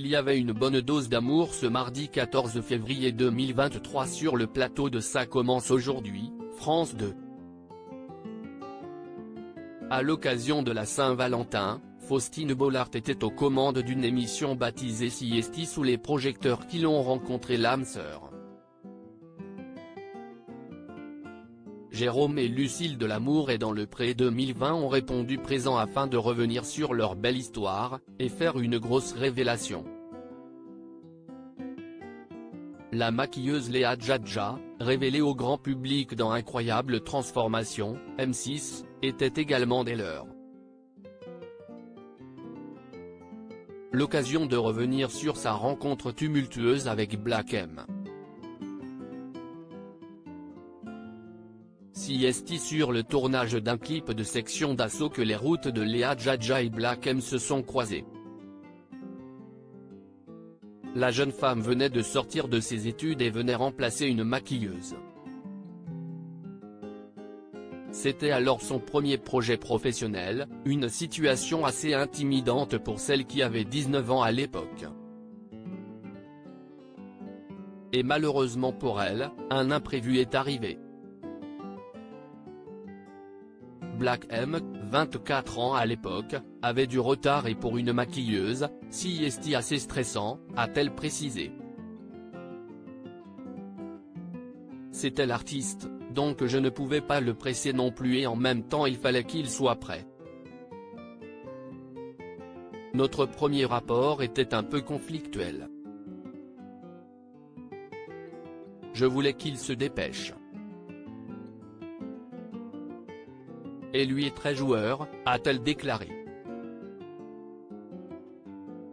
Il y avait une bonne dose d'amour ce mardi 14 février 2023 sur le plateau de Ça commence aujourd'hui, France 2. À l'occasion de la Saint-Valentin, Faustine Bollard était aux commandes d'une émission baptisée Siesti sous les projecteurs qui l'ont rencontré l'âme sœur. Jérôme et Lucille de l'Amour et dans le Pré 2020 ont répondu présents afin de revenir sur leur belle histoire, et faire une grosse révélation. La maquilleuse Léa Djadja, révélée au grand public dans Incroyable Transformation, M6, était également des leurs. L'occasion de revenir sur sa rencontre tumultueuse avec Black M. Siesti sur le tournage d'un clip de Section d'Assaut que les routes de Léa Djadja et Black M se sont croisées. La jeune femme venait de sortir de ses études et venait remplacer une maquilleuse. C'était alors son premier projet professionnel, une situation assez intimidante pour celle qui avait 19 ans à l'époque. Et malheureusement pour elle, un imprévu est arrivé. Black M, 24 ans à l'époque, avait du retard et pour une maquilleuse, Siesti assez stressant, a-t-elle précisé. C'était l'artiste, donc je ne pouvais pas le presser non plus et en même temps il fallait qu'il soit prêt. Notre premier rapport était un peu conflictuel. Je voulais qu'il se dépêche. Et lui est très joueur, a-t-elle déclaré.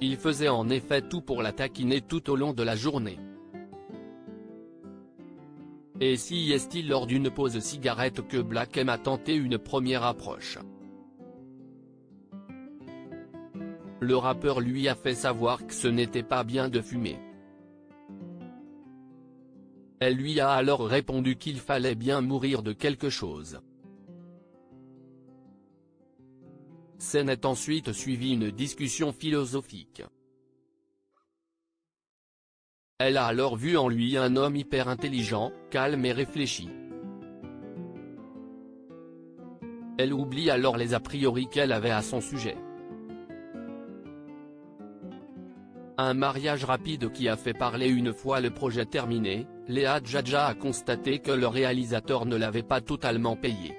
Il faisait en effet tout pour la taquiner tout au long de la journée. Et Siesti lors d'une pause cigarette que Black M a tenté une première approche. Le rappeur lui a fait savoir que ce n'était pas bien de fumer. Elle lui a alors répondu qu'il fallait bien mourir de quelque chose. S'en est ensuite suivie une discussion philosophique. Elle a alors vu en lui un homme hyper intelligent, calme et réfléchi. Elle oublie alors les a priori qu'elle avait à son sujet. Un mariage rapide qui a fait parler une fois le projet terminé, Léa Djadja a constaté que le réalisateur ne l'avait pas totalement payé.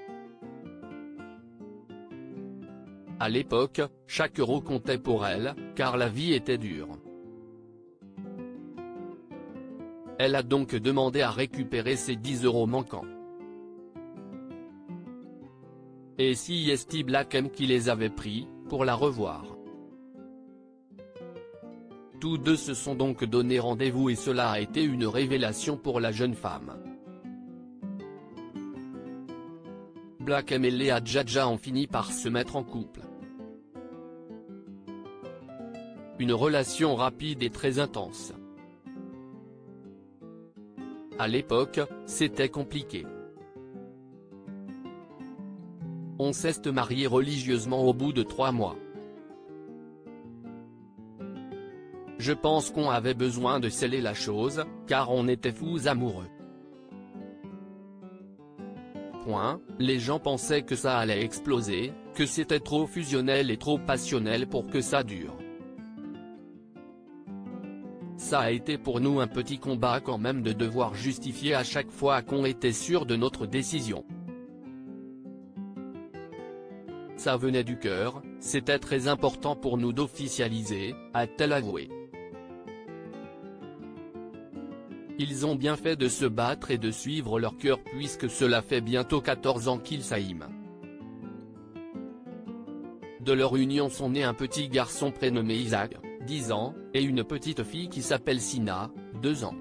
À l'époque, chaque euro comptait pour elle, car la vie était dure. Elle a donc demandé à récupérer ses 10 euros manquants. Et Siesti Black M qui les avait pris, pour la revoir. Tous deux se sont donc donné rendez-vous et cela a été une révélation pour la jeune femme. Black M et Léa Djadja ont fini par se mettre en couple. Une relation rapide et très intense. À l'époque, c'était compliqué. On s'est marié religieusement au bout de 3 mois. Je pense qu'on avait besoin de sceller la chose, car on était fous amoureux. Les gens pensaient que ça allait exploser, que c'était trop fusionnel et trop passionnel pour que ça dure. Ça a été pour nous un petit combat quand même de devoir justifier à chaque fois qu'on était sûr de notre décision. Ça venait du cœur, c'était très important pour nous d'officialiser, a-t-elle avoué. Ils ont bien fait de se battre et de suivre leur cœur puisque cela fait bientôt 14 ans qu'ils s'aiment. De leur union sont nés un petit garçon prénommé Isaac, 10 ans, et une petite fille qui s'appelle Sina, 2 ans.